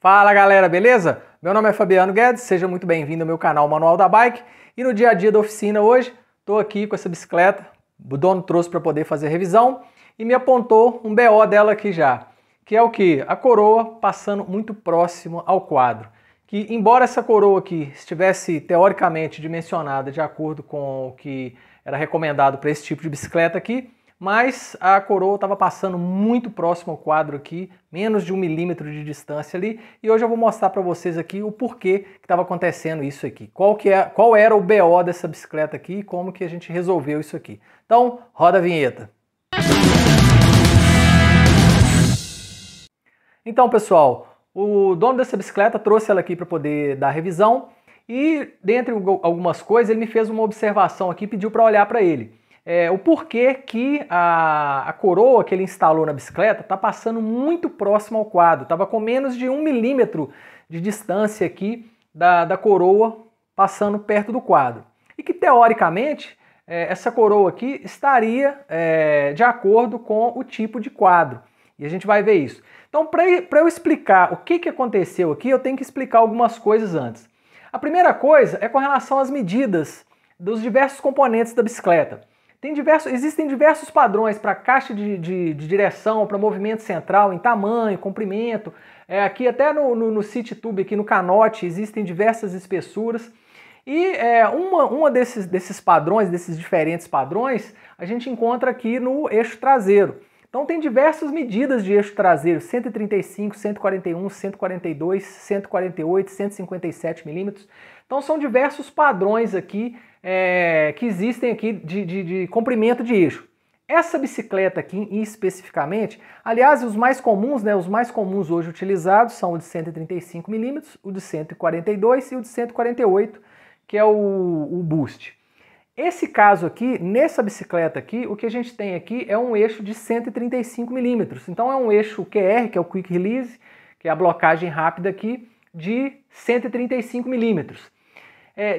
Fala galera, beleza? Meu nome é Fabiano Guedes, seja muito bem-vindo ao meu canal Manual da Bike. E no dia a dia da oficina hoje, estou aqui com essa bicicleta, o dono trouxe para poder fazer revisão e me apontou um BO dela aqui já, que é o que? A coroa passando muito próximo ao quadro. Que embora essa coroa aqui estivesse teoricamente dimensionada de acordo com o que era recomendado para esse tipo de bicicleta aqui, mas a coroa estava passando muito próximo ao quadro aqui, menos de 1 milímetro de distância ali, e hoje eu vou mostrar para vocês aqui o porquê que estava acontecendo isso aqui, qual era o BO dessa bicicleta aqui e como que a gente resolveu isso aqui. Então, roda a vinheta. Então, pessoal, o dono dessa bicicleta trouxe ela aqui para poder dar revisão e, dentre algumas coisas, ele me fez uma observação aqui, pediu para olhar para ele. O porquê que a coroa que ele instalou na bicicleta está passando muito próximo ao quadro, estava com menos de 1 milímetro de distância aqui da coroa passando perto do quadro. E que teoricamente essa coroa aqui estaria de acordo com o tipo de quadro. E a gente vai ver isso. Então, para eu explicar o que aconteceu aqui, eu tenho que explicar algumas coisas antes. A primeira coisa é com relação às medidas dos diversos componentes da bicicleta. Existem diversos padrões para caixa de direção, para movimento central, em tamanho, comprimento. Aqui até no City Tube, aqui no canote, existem diversas espessuras. E uma desses padrões, desses diferentes padrões, a gente encontra aqui no eixo traseiro. Então tem diversas medidas de eixo traseiro, 135, 141, 142, 148, 157 milímetros. Então são diversos padrões aqui que existem aqui de comprimento de eixo. Essa bicicleta aqui especificamente, aliás, os mais comuns, os mais comuns hoje utilizados são o de 135 milímetros, o de 142 e o de 148, que é o Boost. Esse caso aqui, nessa bicicleta aqui, o que a gente tem aqui é um eixo de 135 milímetros. Então é um eixo QR, que é o Quick Release, que é a blocagem rápida aqui, de 135 milímetros.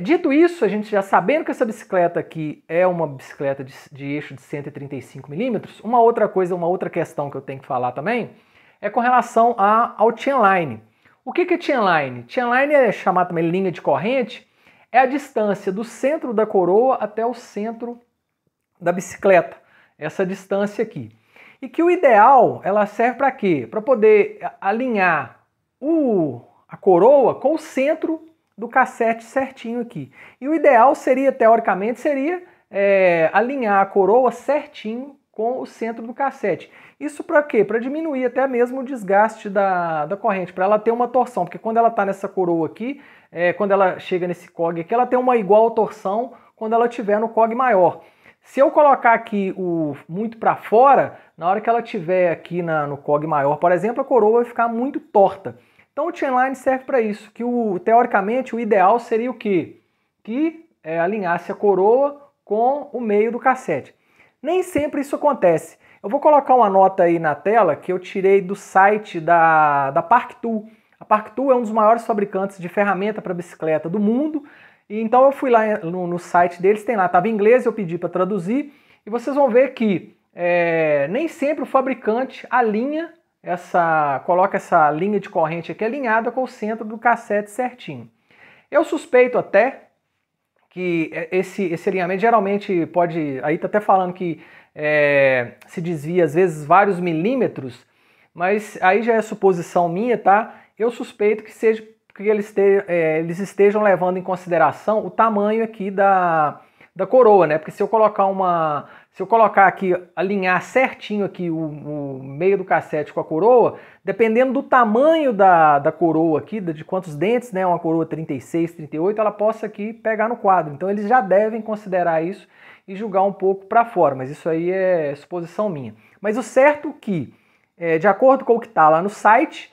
Dito isso, a gente já sabendo que essa bicicleta aqui é uma bicicleta de eixo de 135 milímetros, uma outra questão que eu tenho que falar também é com relação ao chainline. O que é chainline? Chainline é chamado também linha de corrente, é a distância do centro da coroa até o centro da bicicleta, essa distância aqui. E que o ideal, ela serve para quê? Para poder alinhar a coroa com o centro do cassete certinho aqui. E o ideal seria, teoricamente, alinhar a coroa certinho com o centro do cassete. Isso para quê? Para diminuir até mesmo o desgaste da corrente, para ela ter uma torção, porque quando ela está nessa coroa aqui, quando ela chega nesse cog aqui, ela tem uma igual torção quando ela estiver no cog maior. Se eu colocar aqui muito para fora, na hora que ela estiver aqui no cog maior, por exemplo, a coroa vai ficar muito torta. Então o chainline serve para isso, que teoricamente o ideal seria o quê? Que alinhasse a coroa com o meio do cassete. Nem sempre isso acontece. Eu vou colocar uma nota aí na tela que eu tirei do site da Parktool. A Parktool é um dos maiores fabricantes de ferramenta para bicicleta do mundo. E então eu fui lá no site deles, tem lá, estava em inglês, eu pedi para traduzir. E vocês vão ver que nem sempre o fabricante coloca essa linha de corrente aqui alinhada com o centro do cassete certinho. Eu suspeito até que esse alinhamento geralmente pode, aí tá até falando que se desvia às vezes vários milímetros, mas aí já é suposição minha, tá? Eu suspeito que seja que eles estejam levando em consideração o tamanho aqui da coroa, né? Porque se eu colocar aqui, alinhar certinho aqui o meio do cassete com a coroa, dependendo do tamanho da coroa aqui, de quantos dentes, né, uma coroa 36, 38, ela possa aqui pegar no quadro. Então eles já devem considerar isso e julgar um pouco para fora, mas isso aí é suposição minha. Mas o certo é que, de acordo com o que está lá no site,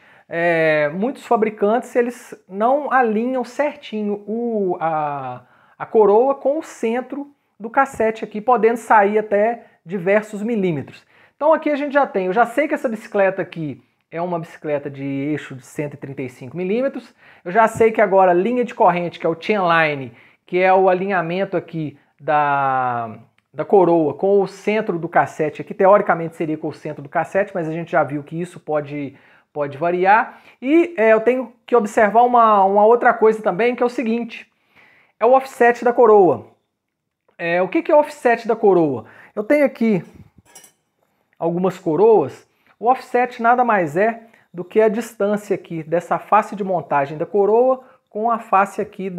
muitos fabricantes eles não alinham certinho a coroa com o centro do cassete aqui, podendo sair até diversos milímetros. Então aqui a gente já tem, eu já sei que essa bicicleta aqui é uma bicicleta de eixo de 135 milímetros, eu já sei que agora a linha de corrente, que é o chainline, que é o alinhamento aqui da coroa com o centro do cassete aqui, teoricamente seria com o centro do cassete, mas a gente já viu que isso pode pode variar. E eu tenho que observar uma outra coisa também, que é o seguinte, é o offset da coroa. O que é o offset da coroa? Eu tenho aqui algumas coroas. O offset nada mais é do que a distância aqui dessa face de montagem da coroa com a face aqui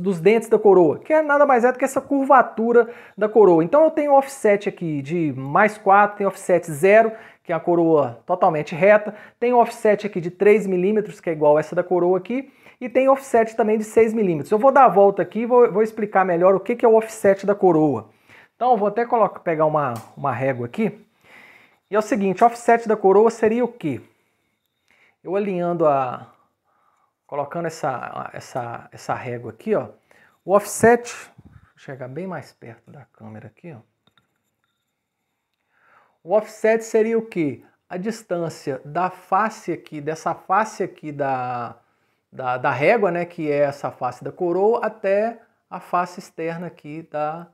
dos dentes da coroa, que nada mais é do que essa curvatura da coroa. Então eu tenho offset aqui de +4, tenho offset 0, que é a coroa totalmente reta, tenho offset aqui de 3 milímetros, que é igual essa da coroa aqui, e tem offset também de 6 milímetros. Eu vou dar a volta aqui e vou explicar melhor o que é o offset da coroa. Então eu vou até pegar uma régua aqui. E é o seguinte, o offset da coroa seria o quê? Eu alinhando colocando essa régua aqui, ó. O offset, vou chegar bem mais perto da câmera aqui, ó. O offset seria o quê? A distância da face aqui, dessa face aqui da régua, né, que é essa face da coroa, até a face externa aqui da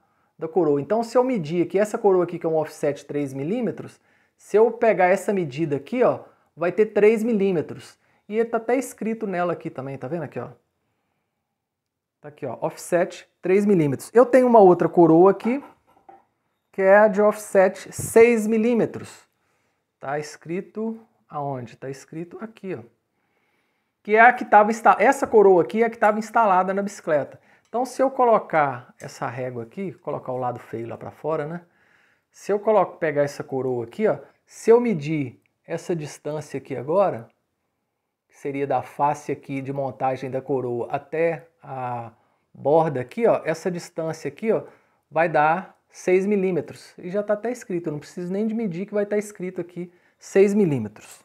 coroa. Então, se eu medir aqui, essa coroa aqui que é um offset 3 milímetros, se eu pegar essa medida aqui, ó, vai ter 3 milímetros. E está até escrito nela aqui também, tá vendo aqui, ó? Tá aqui, ó, offset 3 milímetros. Eu tenho uma outra coroa aqui, que é a de offset 6 milímetros. Tá escrito aonde? Tá escrito aqui, ó. Que é a que estava instalada, essa coroa aqui é a que estava instalada na bicicleta. Então, se eu colocar essa régua aqui, colocar o lado feio lá para fora, né? Se eu pegar essa coroa aqui, ó, se eu medir essa distância aqui agora, que seria da face aqui de montagem da coroa até a borda aqui, ó, essa distância aqui, ó, vai dar 6 milímetros. E já está até escrito, eu não preciso nem de medir que vai estar escrito aqui 6 milímetros.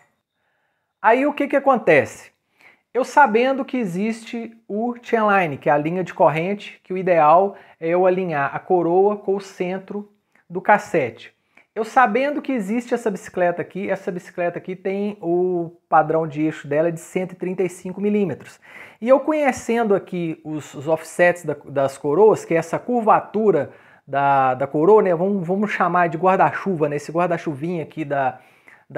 Aí o que acontece? Eu sabendo que existe o chainline, que é a linha de corrente, que o ideal é eu alinhar a coroa com o centro do cassete. Eu sabendo que existe essa bicicleta aqui tem o padrão de eixo dela de 135 milímetros. E eu conhecendo aqui os offsets das coroas, que é essa curvatura da coroa, né? Vamos chamar de guarda-chuva, né? Esse guarda-chuvinha aqui da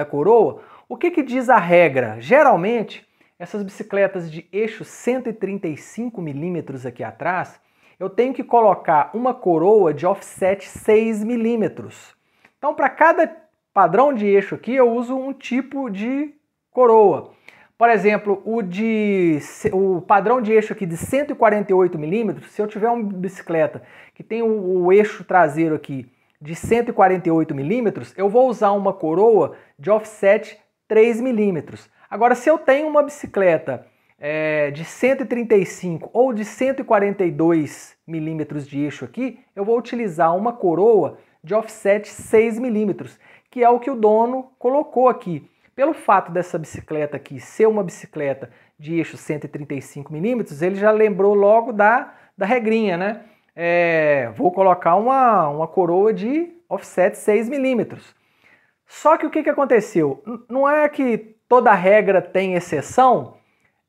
coroa. O que diz a regra? Geralmente, essas bicicletas de eixo 135 milímetros aqui atrás, eu tenho que colocar uma coroa de offset 6 milímetros. Então, para cada padrão de eixo aqui, eu uso um tipo de coroa. Por exemplo, o padrão de eixo aqui de 148 milímetros, se eu tiver uma bicicleta que tem o eixo traseiro aqui de 148 milímetros, eu vou usar uma coroa de offset 3 milímetros. Agora, se eu tenho uma bicicleta de 135 ou de 142 milímetros de eixo aqui, eu vou utilizar uma coroa de offset 6 milímetros, que é o que o dono colocou aqui. Pelo fato dessa bicicleta aqui ser uma bicicleta de eixo 135 milímetros, ele já lembrou logo da regrinha, né? Vou colocar uma coroa de offset 6 milímetros. Só que o que aconteceu? Não é que toda regra tem exceção?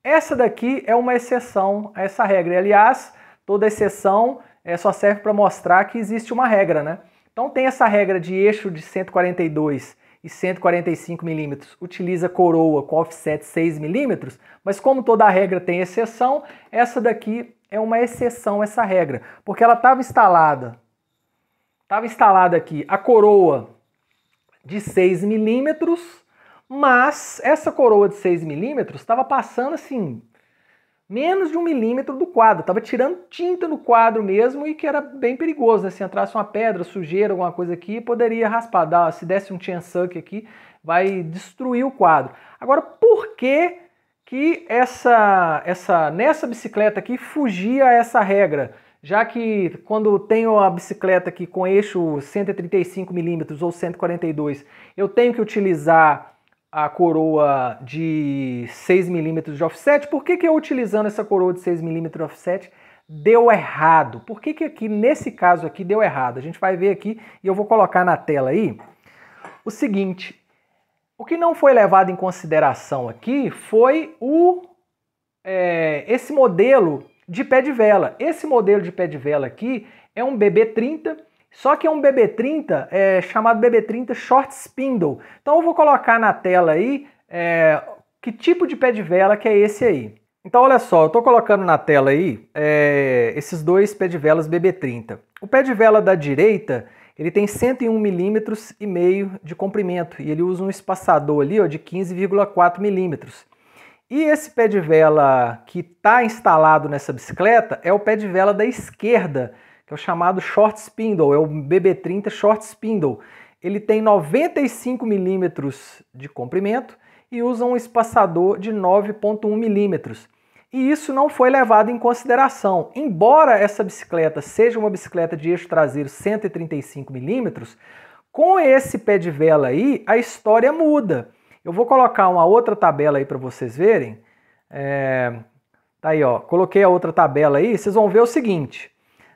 Essa daqui é uma exceção a essa regra. Aliás, toda exceção só serve para mostrar que existe uma regra, né? Então tem essa regra de eixo de 142 e 145 milímetros, utiliza coroa com offset 6 milímetros, mas como toda regra tem exceção, essa daqui é uma exceção a essa regra, porque ela estava instalada aqui a coroa de 6 milímetros, mas essa coroa de 6 milímetros estava passando assim, menos de 1 milímetro do quadro, estava tirando tinta no quadro mesmo e que era bem perigoso, né? Se entrasse uma pedra, sujeira, alguma coisa aqui, poderia raspar, se desse um chain suck aqui, vai destruir o quadro. Agora, por que nessa bicicleta aqui fugia essa regra? Já que quando tenho a bicicleta aqui com eixo 135 milímetros ou 142, eu tenho que utilizar a coroa de 6 milímetros de offset. Por que eu utilizando essa coroa de 6 milímetros de offset deu errado? Por que aqui nesse caso aqui deu errado? A gente vai ver aqui e eu vou colocar na tela aí o seguinte. O que não foi levado em consideração aqui foi esse modelo de pé de vela. Esse modelo de pé de vela aqui é um BB30, só que é um BB30 chamado BB30 Short Spindle. Então eu vou colocar na tela aí que tipo de pé de vela que é esse aí. Então olha só, eu estou colocando na tela aí esses dois pé de velas BB30. O pé de vela da direita, ele tem 101,5 milímetros de comprimento e ele usa um espaçador ali ó, de 15,4 milímetros. E esse pé de vela que está instalado nessa bicicleta é o pé de vela da esquerda, que é o chamado Short Spindle, é o BB30 Short Spindle. Ele tem 95 milímetros de comprimento e usa um espaçador de 9,1 milímetros. E isso não foi levado em consideração. Embora essa bicicleta seja uma bicicleta de eixo traseiro 135 milímetros, com esse pé de vela aí, a história muda. Eu vou colocar uma outra tabela aí para vocês verem. Tá aí, ó. Coloquei a outra tabela aí. Vocês vão ver o seguinte.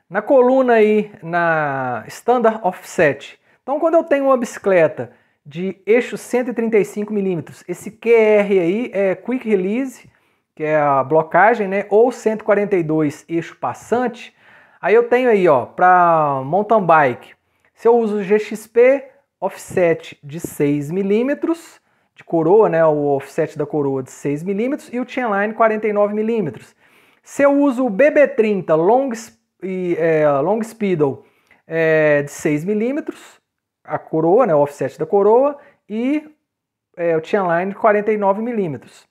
Na coluna aí, na Standard Offset. Então, quando eu tenho uma bicicleta de eixo 135 milímetros, esse QR aí é Quick Release, que é a blocagem, né? Ou 142 eixo passante. Aí eu tenho aí, ó, para mountain bike. Se eu uso o GXP, offset de 6 milímetros, de coroa, né, o offset da coroa de 6 milímetros e o chainline 49 milímetros. Se eu uso o BB30 long spindle de 6 milímetros, a coroa, né, o offset da coroa e o chainline 49 milímetros.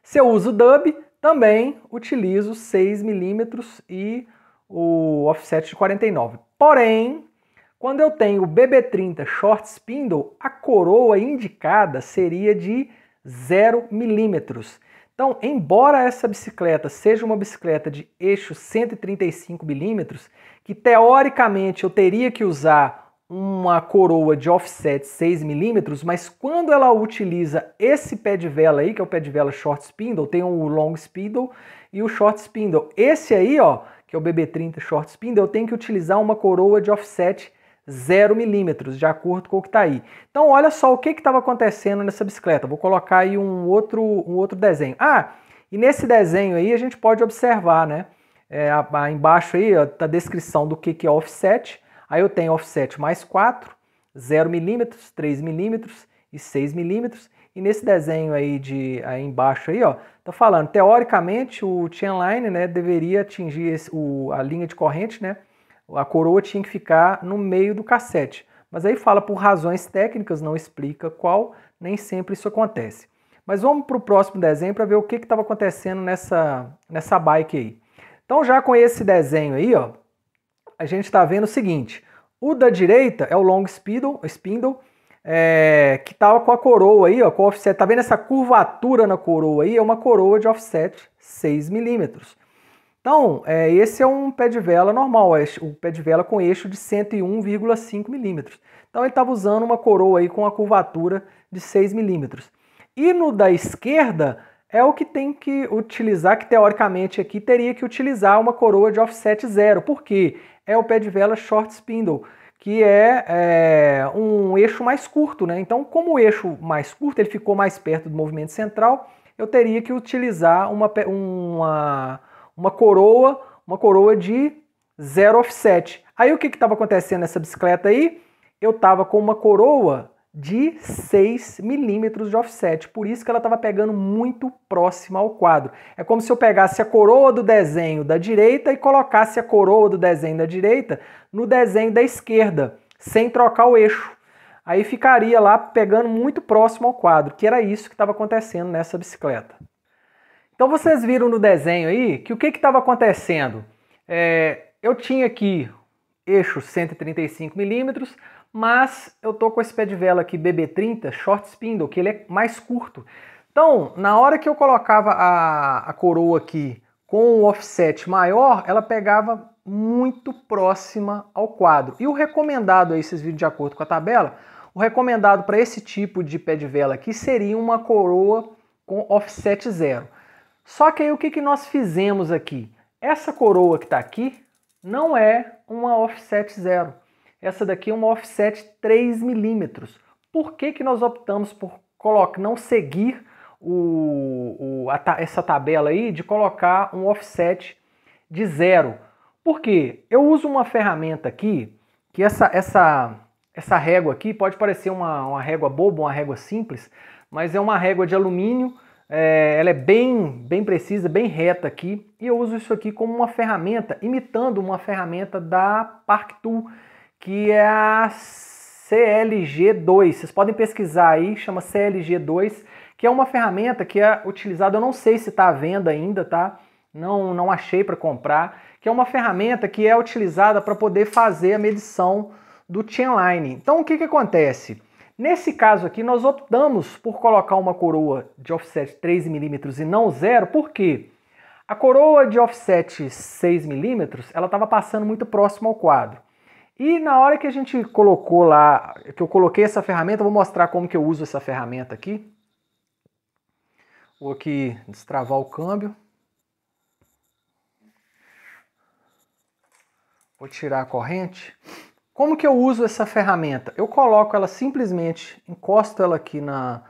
Se eu uso dub, também utilizo 6 milímetros e o offset de 49. Porém, quando eu tenho o BB30 Short Spindle, a coroa indicada seria de 0 milímetros. Então, embora essa bicicleta seja uma bicicleta de eixo 135 milímetros, que teoricamente eu teria que usar uma coroa de offset 6 milímetros, mas quando ela utiliza esse pé de vela aí, que é o pé de vela Short Spindle, tem o Long Spindle e o Short Spindle. Esse aí, ó, que é o BB30 Short Spindle, eu tenho que utilizar uma coroa de offset 0 milímetros, de acordo com o que está aí. Então olha só o que estava acontecendo nessa bicicleta. Vou colocar aí um outro desenho. E nesse desenho aí a gente pode observar, né? Embaixo aí a descrição do que é offset. Aí eu tenho offset mais 4, 0 milímetros, 3 milímetros e 6 milímetros. E nesse desenho aí aí embaixo aí, ó, tá falando, teoricamente o chainline, né, deveria atingir a linha de corrente, né? A coroa tinha que ficar no meio do cassete. Mas aí fala por razões técnicas, não explica qual, nem sempre isso acontece. Mas vamos para o próximo desenho para ver o que estava acontecendo nessa bike aí. Então já com esse desenho aí, ó, a gente está vendo o seguinte. O da direita é o Long Spindle, que estava com a coroa aí, ó, com offset. Tá vendo essa curvatura na coroa aí? É uma coroa de offset 6 milímetros. Então, esse é um pé de vela normal, o pé de vela com eixo de 101,5 milímetros. Então ele estava usando uma coroa aí com a curvatura de 6 milímetros. E no da esquerda é o que tem que utilizar, que teoricamente aqui teria que utilizar uma coroa de offset 0. Por quê? É o pé de vela Short Spindle, que é um eixo mais curto, né? Então, como o eixo mais curto, ele ficou mais perto do movimento central, eu teria que utilizar uma coroa de 0 offset. Aí o que estava acontecendo nessa bicicleta aí? Eu estava com uma coroa de 6 milímetros de offset, por isso que ela estava pegando muito próxima ao quadro. É como se eu pegasse a coroa do desenho da direita e colocasse a coroa do desenho da direita no desenho da esquerda, sem trocar o eixo. Aí ficaria lá pegando muito próximo ao quadro, que era isso que estava acontecendo nessa bicicleta. Então vocês viram no desenho aí que o que estava acontecendo? Eu tinha aqui eixo 135 milímetros, mas eu tô com esse pé de vela aqui BB30 Short Spindle, que ele é mais curto. Então, na hora que eu colocava a coroa aqui com o offset maior, ela pegava muito próxima ao quadro. E o recomendado aí, vocês viram de acordo com a tabela, o recomendado para esse tipo de pé de vela aqui seria uma coroa com offset 0. Só que aí o que nós fizemos aqui? Essa coroa que está aqui não é uma offset 0. Essa daqui é uma offset 3 milímetros. Por que nós optamos por não seguir essa tabela aí de colocar um offset de 0? Porque eu uso uma ferramenta aqui, que essa régua aqui pode parecer uma régua boba, uma régua simples, mas é uma régua de alumínio, ela é bem precisa, bem reta aqui, e eu uso isso aqui como uma ferramenta, imitando uma ferramenta da Parktool, que é a CLG2. Vocês podem pesquisar aí, chama CLG2, que é uma ferramenta que é utilizada, eu não sei se está à venda ainda, tá? Não achei para comprar, que é uma ferramenta que é utilizada para poder fazer a medição do Chainline. Então o que acontece? Nesse caso aqui nós optamos por colocar uma coroa de offset 3 mm e não 0, por quê? A coroa de offset 6 mm ela estava passando muito próximo ao quadro. E na hora que a gente colocou lá, que eu coloquei essa ferramenta, eu vou mostrar como que eu uso essa ferramenta aqui. Vou aqui destravar o câmbio. Vou tirar a corrente. Como que eu uso essa ferramenta? Eu coloco ela simplesmente, encosto ela aqui na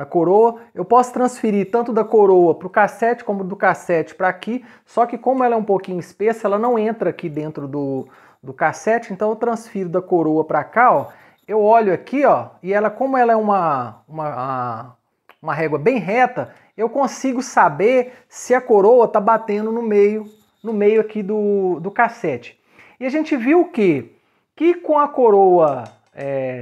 coroa. Eu posso transferir tanto da coroa para o cassete como do cassete para aqui, só que como ela é um pouquinho espessa, ela não entra aqui dentro do cassete, então eu transfiro da coroa para cá, ó. Eu olho aqui, ó, e ela, como ela é uma régua bem reta, eu consigo saber se a coroa está batendo no meio aqui do cassete. E a gente viu que com a coroa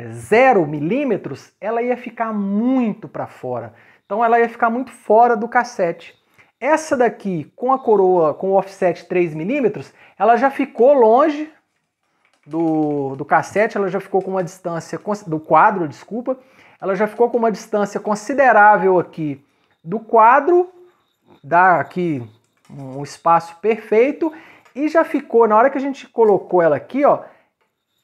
0 milímetros, ela ia ficar muito para fora. Então ela ia ficar muito fora do cassete. Essa daqui, com a coroa com o offset 3 milímetros, ela já ficou longe do cassete, ela já ficou com uma distância, do quadro, desculpa, ela já ficou com uma distância considerável aqui do quadro, dá aqui um espaço perfeito, e já ficou, na hora que a gente colocou ela aqui, ó,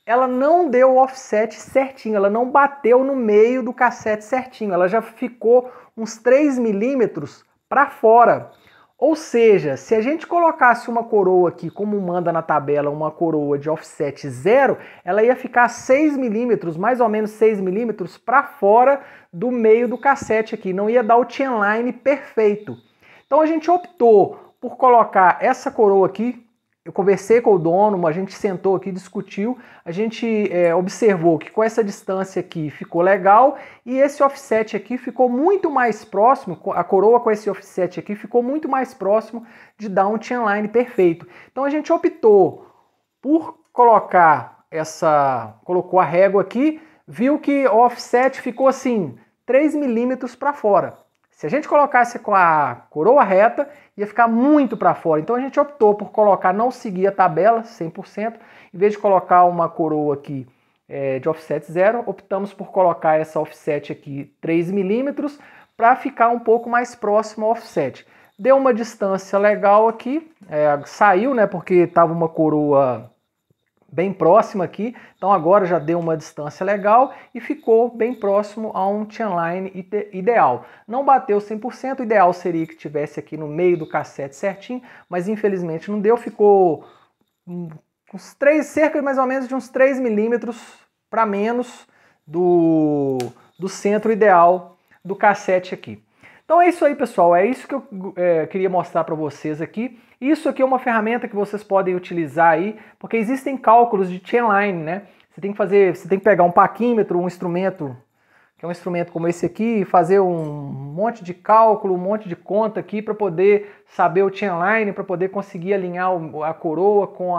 ela não deu o offset certinho, ela não bateu no meio do cassete certinho, ela já ficou uns 3 milímetros para fora. Ou seja, se a gente colocasse uma coroa aqui, como manda na tabela, uma coroa de offset 0, ela ia ficar 6 milímetros, mais ou menos 6 milímetros para fora do meio do cassete aqui, não ia dar o chainline perfeito. Então a gente optou por colocar essa coroa aqui. Eu conversei com o dono, a gente sentou aqui, discutiu, a gente observou que com essa distância aqui ficou legal e esse offset aqui ficou muito mais próximo, a coroa com esse offset aqui ficou muito mais próximo de dar um chainline perfeito. Então a gente optou por colocar colocou a régua aqui, viu que o offset ficou assim, 3 milímetros para fora. Se a gente colocasse com a coroa reta, ia ficar muito para fora. Então a gente optou por colocar, não seguir a tabela 100%, em vez de colocar uma coroa aqui de offset 0, optamos por colocar essa offset aqui 3 milímetros para ficar um pouco mais próximo ao offset. Deu uma distância legal aqui, saiu, né, porque estava uma coroa bem próxima aqui, então agora já deu uma distância legal e ficou bem próximo a um chainline ideal. Não bateu 100%, o ideal seria que tivesse aqui no meio do cassete certinho, mas infelizmente não deu, ficou cerca mais ou menos de uns 3 milímetros para menos do centro ideal do cassete aqui. Então é isso aí, pessoal, é isso que eu queria mostrar para vocês aqui. Isso aqui é uma ferramenta que vocês podem utilizar aí, porque existem cálculos de chainline, né? Você tem que pegar um paquímetro, um instrumento, que é um instrumento como esse aqui, e fazer um monte de cálculo, um monte de conta aqui para poder saber o chainline, para poder conseguir alinhar a coroa com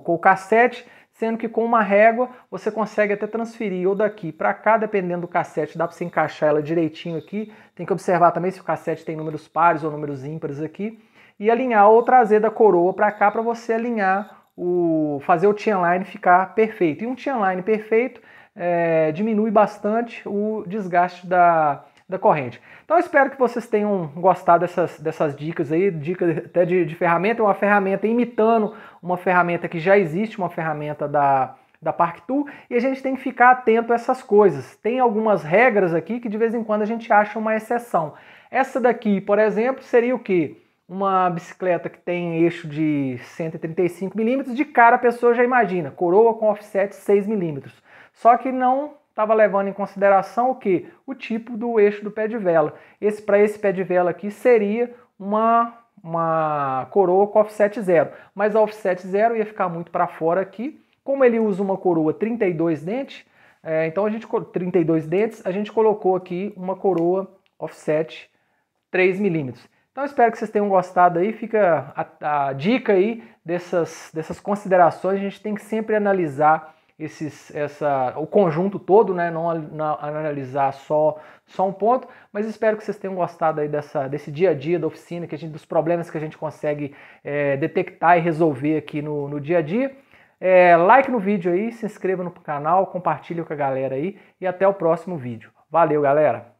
o cassete, sendo que com uma régua você consegue até transferir ou daqui para cá, dependendo do cassete, dá para você encaixar ela direitinho aqui. Tem que observar também se o cassete tem números pares ou números ímpares aqui. E alinhar ou trazer da coroa para cá para você alinhar, fazer o chainline ficar perfeito. E um chainline perfeito diminui bastante o desgaste da corrente. Então eu espero que vocês tenham gostado dessas dicas aí, dicas até de ferramenta, uma ferramenta imitando uma ferramenta que já existe, uma ferramenta da Parktool, e a gente tem que ficar atento a essas coisas. Tem algumas regras aqui que de vez em quando a gente acha uma exceção. Essa daqui, por exemplo, seria o quê? Uma bicicleta que tem eixo de 135 milímetros, de cara a pessoa já imagina, coroa com offset 6 milímetros. Só que não estava levando em consideração o quê? O tipo do eixo do pé de vela. Para esse pé de vela aqui seria uma coroa com offset 0. Mas a offset 0 ia ficar muito para fora aqui. Como ele usa uma coroa 32 dentes, Então a gente 32 dentes, a gente colocou aqui uma coroa offset 3 milímetros. Então espero que vocês tenham gostado aí, fica a dica aí dessas considerações. A gente tem que sempre analisar o conjunto todo, né? Não analisar só um ponto, mas espero que vocês tenham gostado aí desse dia a dia da oficina, dos problemas que a gente consegue detectar e resolver aqui no dia a dia. Like no vídeo aí, se inscreva no canal, compartilhe com a galera aí e até o próximo vídeo. Valeu, galera!